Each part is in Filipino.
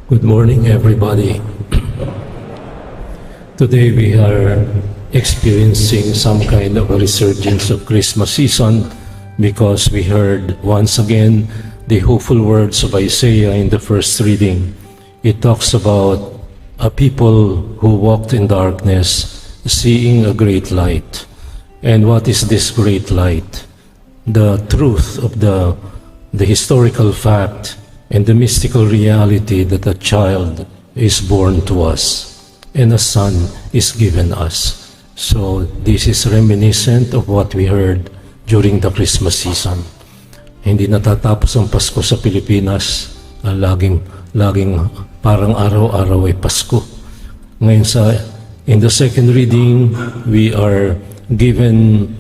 Good morning, everybody. Today we are experiencing some kind of a resurgence of Christmas season because we heard once again the hopeful words of Isaiah in the first reading. It talks about a people who walked in darkness, seeing a great light. And what is this great light? The truth of the historical fact and the mystical reality that a child is born to us and a son is given us. So this is reminiscent of what we heard during the Christmas season. Hindi natatapos ang Pasko sa Pilipinas, laging parang araw-araw ay Pasko. Ngayon in the second reading, we are given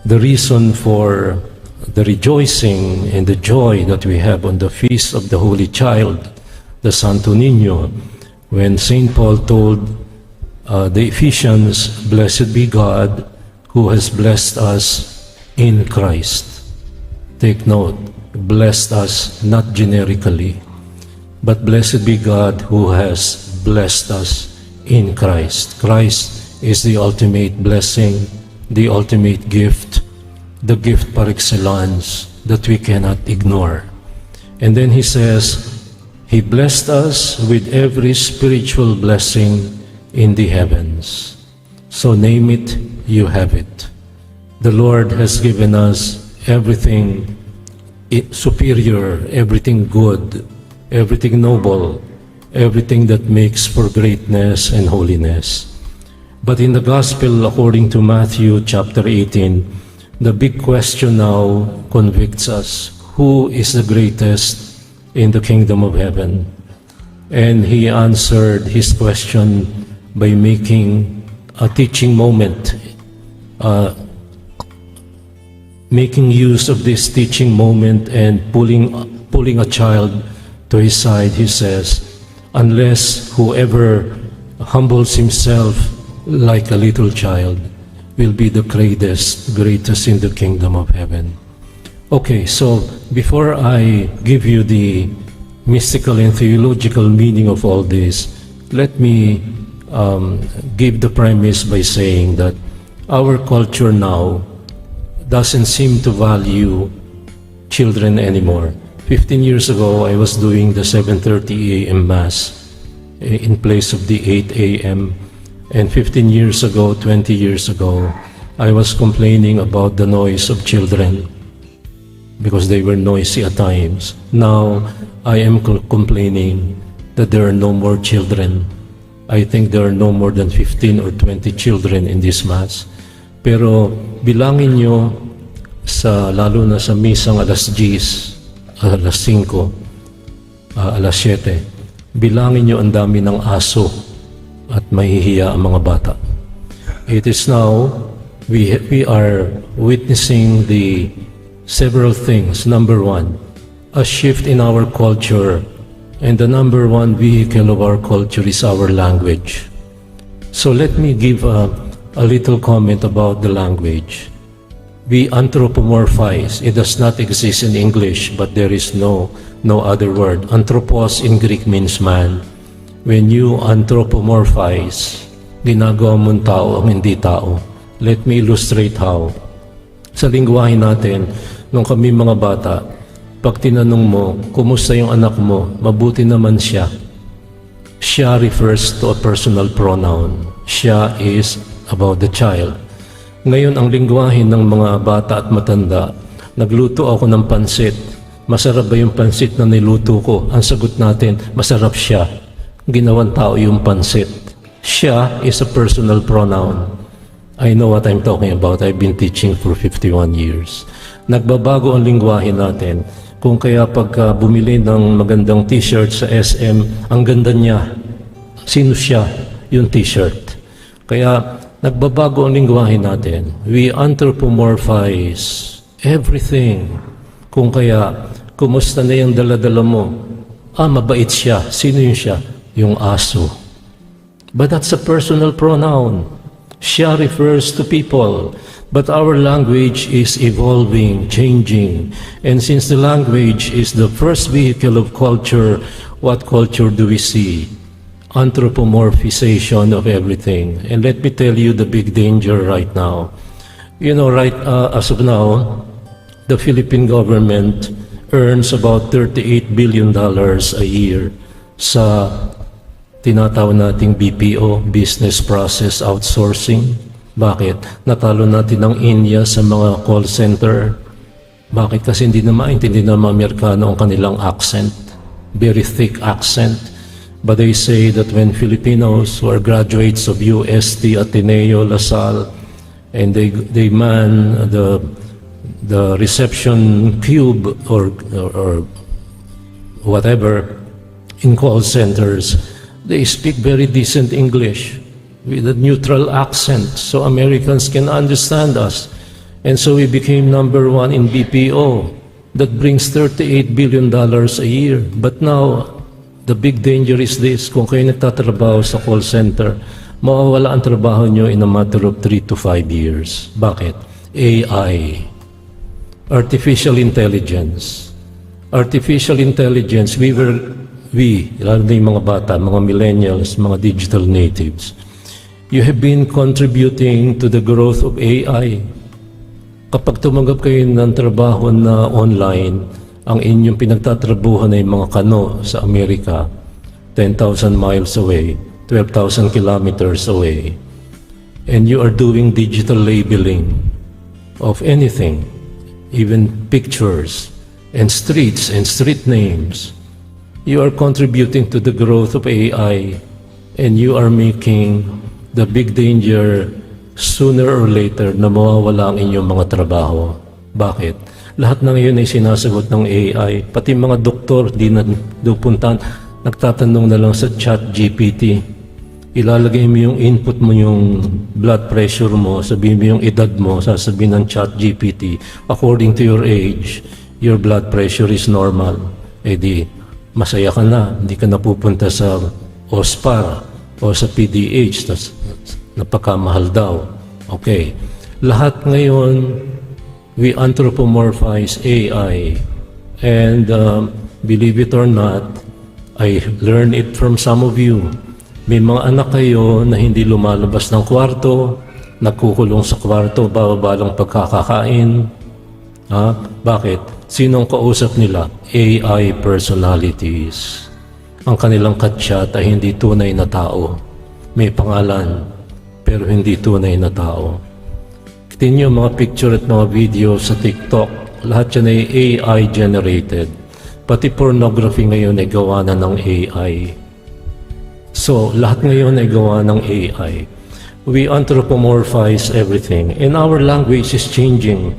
the reason for the rejoicing and the joy that we have on the feast of the Holy Child, the Santo Niño, when St. Paul told the Ephesians, "Blessed be God who has blessed us in Christ." Take note, blessed us not generically, but blessed be God who has blessed us in Christ. Christ is the ultimate blessing, the ultimate gift, the gift par excellence that we cannot ignore. And then he says, He blessed us with every spiritual blessing in the heavens. So name it, you have it. The Lord has given us everything superior, everything good, everything noble, everything that makes for greatness and holiness. But in the Gospel according to Matthew chapter 18, the big question now convicts us. Who is the greatest in the kingdom of heaven? And he answered his question by making a teaching moment, making use of this teaching moment and pulling a child to his side. He says, unless whoever humbles himself like a little child will be the greatest in the kingdom of heaven. Okay, so before I give you the mystical and theological meaning of all this, let me give the premise by saying that our culture now doesn't seem to value children anymore. 15 years ago, I was doing the 7:30 a.m. Mass in place of the 8 a.m. And 15 years ago, 20 years ago, I was complaining about the noise of children because they were noisy at times. Now, I am complaining that there are no more children. I think there are no more than 15 or 20 children in this Mass. Pero bilangin nyo, lalo na sa misang alas 10, alas 5, alas 7, bilangin nyo ang dami ng aso at mahihiya ang mga bata. It is now, we are witnessing the several things. Number one, a shift in our culture, and the number one vehicle of our culture is our language. So let me give a little comment about the language. We anthropomorphize. It does not exist in English, but there is no other word. Anthropos in Greek means man. When you anthropomorphize, ginagawa mong tao ang hindi tao. Let me illustrate how. Sa lingwahe natin, nung kami mga bata, pag tinanong mo, kumusta yung anak mo, mabuti naman siya. Siya refers to a personal pronoun. Siya is about the child. Ngayon, ang lingwahe ng mga bata at matanda, nagluto ako ng pansit. Masarap ba yung pansit na niluto ko? Ang sagot natin, masarap siya. Ginawang tao yung pansit. Siya is a personal pronoun. I know what I'm talking about. I've been teaching for 51 years. Nagbabago ang lingwahe natin. Kung kaya pagka bumili ng magandang t-shirt sa SM, ang ganda niya. Sino siya? Yung t-shirt. Kaya nagbabago ang lingwahe natin. We anthropomorphize everything. Kung kaya, kumusta na yung dala-dala mo? Mabait siya. Sino yun siya? Yung aso. But that's a personal pronoun. Siya refers to people. But our language is evolving, changing. And since the language is the first vehicle of culture, what culture do we see? Anthropomorphization of everything. And let me tell you the big danger right now. You know, as of now, the Philippine government earns about $38 billion a year sa tinatawag nating BPO, Business Process Outsourcing. Bakit? Natalo natin ang India sa mga call center. Bakit? Kasi hindi na maintindihan ng mga Amerikano ang kanilang accent. Very thick accent. But they say that when Filipinos who are graduates of UST, Ateneo, LaSalle, and they man the reception cube or whatever in call centers, they speak very decent English with a neutral accent so Americans can understand us. And so we became number one in BPO. That brings $38 billion a year. But now, the big danger is this. Kung kayo nagtatrabaho sa call center, mawawala ang trabaho nyo in a matter of 3 to 5 years. Bakit? AI. Artificial intelligence. Artificial intelligence, lalo na yung mga bata, mga millennials, mga digital natives, you have been contributing to the growth of AI. Kapag tumanggap kayo ng trabaho na online, ang inyong pinagtatrabuhan ay mga kano sa Amerika, 10,000 miles away, 12,000 kilometers away, and you are doing digital labeling of anything, even pictures and streets and street names. You are contributing to the growth of AI, and you are making the big danger sooner or later na mawawala ang inyong mga trabaho. Bakit? Lahat na ngayon ay sinasagot ng AI. Pati mga doktor, di na dupuntan, nagtatanong na lang sa ChatGPT. Ilalagay mo yung input mo, yung blood pressure mo, sabihin mo yung edad mo, sasabihin ng ChatGPT, according to your age, your blood pressure is normal. Eh di, masaya ka na, hindi ka napupunta sa OSPAR o sa PDH, napakamahal daw. Okay. Lahat ngayon, we anthropomorphize AI. And believe it or not, I learned it from some of you. May mga anak kayo na hindi lumalabas ng kwarto, nagkukulong sa kwarto, babalang pagkakakain. Ha? Bakit? Sinong kausap nila? AI personalities. Ang kanilang katsyat ay hindi tunay na tao. May pangalan, pero hindi tunay na tao. Tingnan niyo mga picture at mga video sa TikTok. Lahat yan ay AI generated. Pati pornography ngayon ay gawa na ng AI. So, lahat ngayon ay gawa ng AI. We anthropomorphize everything. And our language is changing.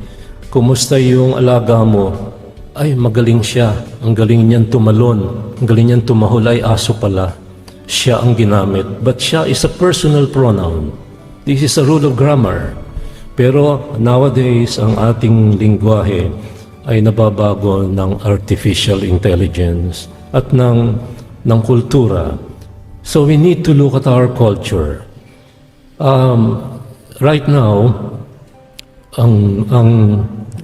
Kumusta yung alaga mo? Ay, magaling siya. Ang galing niyan tumalon. Ang galing niyan tumahol ay aso pala. Siya ang ginamit. But siya is a personal pronoun. This is a rule of grammar. Pero nowadays, ang ating lingwahe ay nababago ng artificial intelligence at ng kultura. So we need to look at our culture. Right now,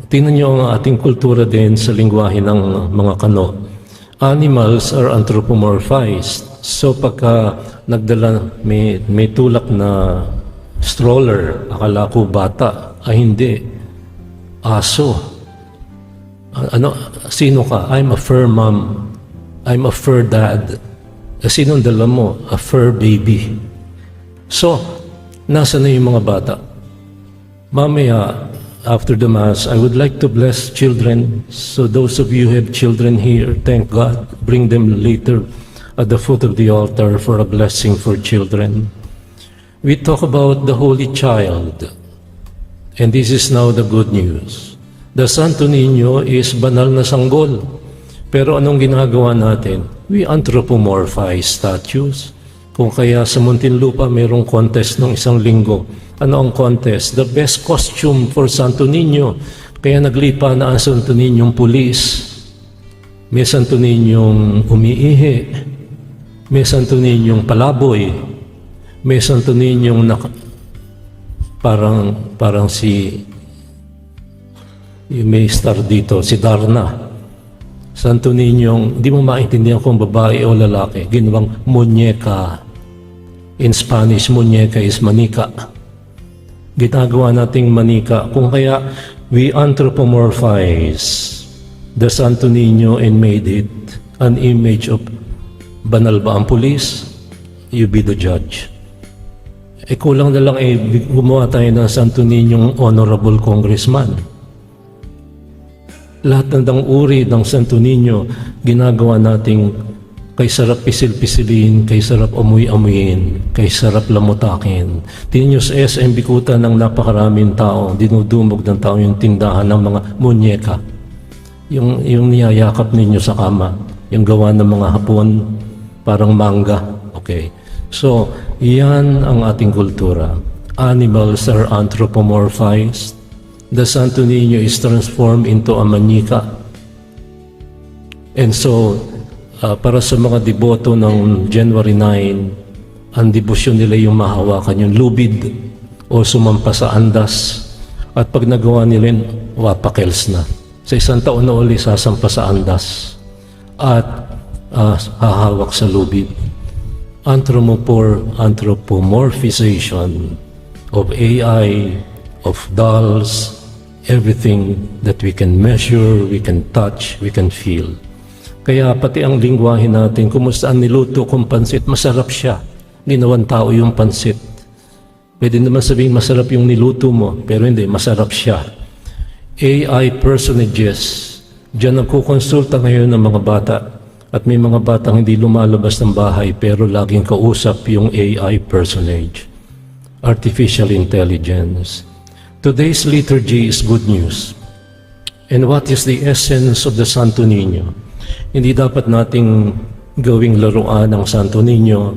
tingnan niyo ang ating kultura din sa lingwahe ng mga Kano. Animals are anthropomorphized. So pagka nagdala, may tulak na stroller, akala ko bata, ay hindi. Aso. Sino ka? I'm a fur mom. I'm a fur dad. Sinong dala mo? A fur baby. So, nasa na yung mga bata? Mamaya, after the Mass, I would like to bless children. So those of you who have children here, thank God, bring them later at the foot of the altar for a blessing for children. We talk about the Holy Child, and this is now the good news. The Santo Niño is banal na sanggol. Pero anong ginagawa natin? We anthropomorphize statues. Kung kaya sa Muntinlupa mayroong contest ng isang linggo. Ano ang contest? The best costume for Santo Niño. Kaya naglipa na ang Santo Niñong pulis. May Santo Niñong umiihi. May Santo Niñong palaboy. May Santo Niñong Parang si, you may star dito, si Darna. Santo Niño, di mo maintindihan kung babae o lalaki. Ginawang muñeca. In Spanish, muñeca is manika. Ginagawa nating manika. Kung kaya, we anthropomorphize the Santo Niño and made it an image of banal ba ang pulis? You be the judge. Kulang na lang gumawa tayo ng Santo Niñong honorable congressman. Lahat ng uri ng Santo Niño, ginagawa nating kay sarap pisil-pisilin, kay sarap amuy-amuyin, kay sarap lamutakin. Tingnan nyo sa SM Bikutan ng napakaraming tao, dinudumog ng tao yung tindahan ng mga muñeka. Yung niyayakap ninyo sa kama, yung gawa ng mga hapon, parang manga. Okay. So, yan ang ating kultura. Animals are anthropomorphized. The Santo Niño is transformed into a manika. And so, para sa mga deboto ng January 9, ang debosyon nila yung mahawakan, yung lubid o sumampa sa andas. At pag nagawa nila, wapakels na. Sa isang taon na uli, sasampa sa andas. At hahawak sa lubid. Anthropomorphization of AI, of dolls, everything that we can measure, we can touch, we can feel. Kaya pati ang lingwahe natin, kumusta ang niluto kong pansit, masarap siya. Ginawan tao yung pansit. Pwede naman sabihin masarap yung niluto mo, pero hindi, masarap siya. AI personages, diyan nagkukonsulta ngayon ng mga bata. At may mga batang hindi lumalabas ng bahay pero laging kausap yung AI personage. Artificial intelligence. Today's liturgy is good news. And what is the essence of the Santo Niño? Hindi dapat nating gawing laruan ang Santo Niño.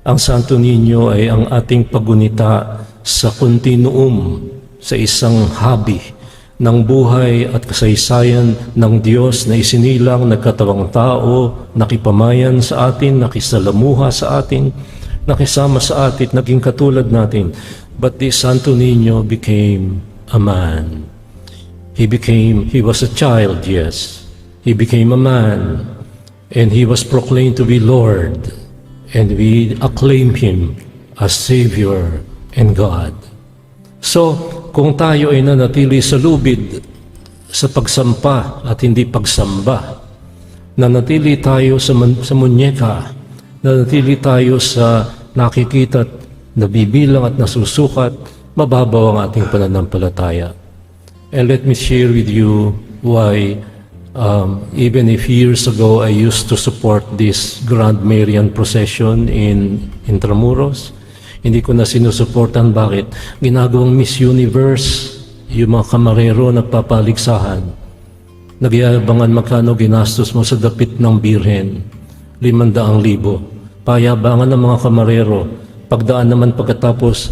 Ang Santo Niño ay ang ating pagunita sa kontinuum, sa isang hobby ng buhay at kasaysayan ng Diyos na isinilang nagkatawang tao, nakipamayan sa atin, nakisalamuha sa atin, nakisama sa atin, naging katulad natin. But this Santo Niño became a man. He was a child, yes. He became a man, and he was proclaimed to be Lord, and we acclaim him as Savior and God. So, kung tayo ay nanatili sa lubid, sa pagsampa at hindi pagsamba, nanatili tayo sa munyeka, nanatili tayo sa nakikita at nabibilang at nasusukat, mababaw ang ating pananampalataya. And let me share with you why, even if years ago I used to support this Grand Marian procession in Intramuros, hindi ko na sinusuportan. Bakit? Ginagawang Miss Universe, yung mga kamarero nagpapaligsahan. Nagyabangan magkano ginastos mo sa dapit ng birhen. 500,000. Payabangan ng mga kamarero. Pagdaan naman pagkatapos,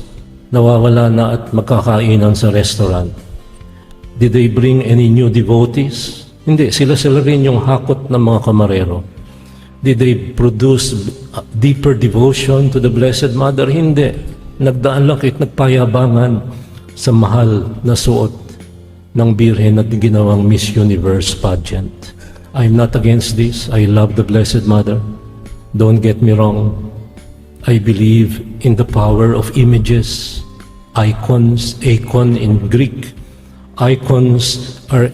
nawawala na at magkakainan sa restaurant. Did they bring any new devotees? Hindi. Sila rin yung hakot ng mga kamarero. Did they produce deeper devotion to the Blessed Mother? Hindi. Nagdaan lang kahit nagpayabangan sa mahal na suot ng birhen at ginawang Miss Universe pageant. I'm not against this. I love the Blessed Mother. Don't get me wrong. I believe in the power of images, icons, icon in Greek. Icons are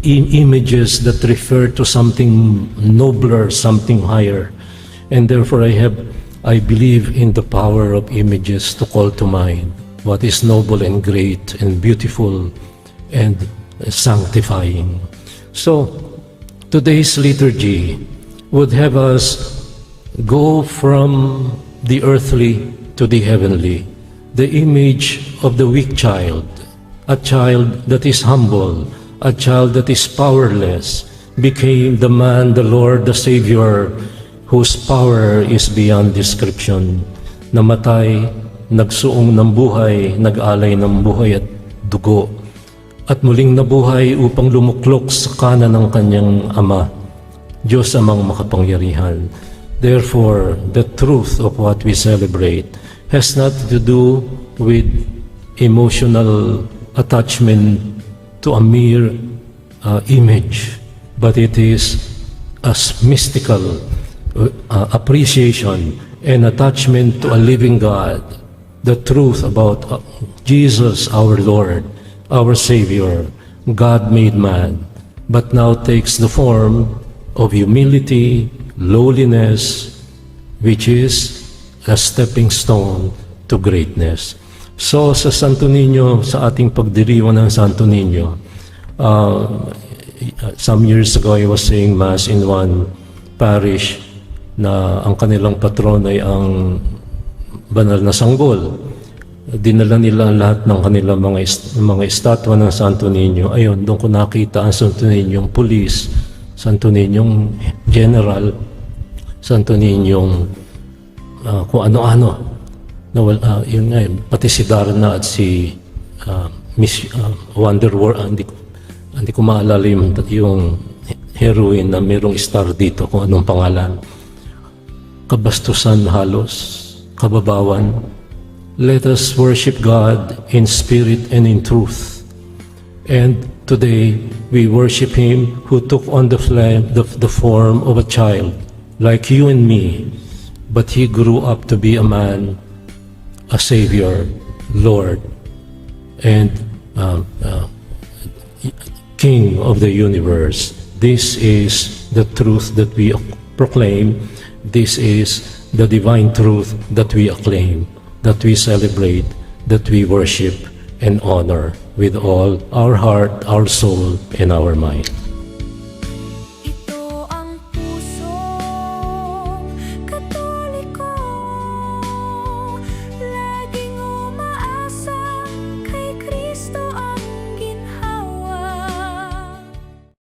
images that refer to something nobler, something higher. And therefore I believe in the power of images to call to mind what is noble and great and beautiful and sanctifying. So today's liturgy would have us go from the earthly to the heavenly, the image of the weak child, a child that is humble, a child that is powerless, became the man, the Lord, the Savior, whose power is beyond description. Namatay, nagsuong ng buhay, nag-alay ng buhay at dugo, at muling nabuhay upang lumuklok sa kanan ng kanyang Ama, Diyos Amang makapangyarihan. Therefore, the truth of what we celebrate has not to do with emotional attachment to a mere image, but it is a mystical appreciation and attachment to a living God, the truth about Jesus, our Lord, our Savior, God made man, but now takes the form of humility, lowliness, which is a stepping stone to greatness. So sa Santo Niño, sa ating pagdiriwang ng Santo Niño, some years ago I was saying Mass in one parish na ang kanilang patron ay ang banal na sanggol. Dinala nila lahat ng kanilang mga estatwa ng Santo Niño. Ayun, doon ko nakita ang Santo Niñong Police, Santo Niñong General, Santo Niñong kung ano-ano. Yun nga, pati si Darna at si Miss Wonderworld, hindi ko maalala yung heroine na mayroong star dito, kung anong pangalan. Kabastusan halos, kababawan. Let us worship God in spirit and in truth. And today, we worship Him who took on the form of a child, like you and me, but He grew up to be a man, a Savior, Lord, and King of the universe. This is the truth that we proclaim. This is the divine truth that we acclaim, that we celebrate, that we worship and honor with all our heart, our soul, and our mind.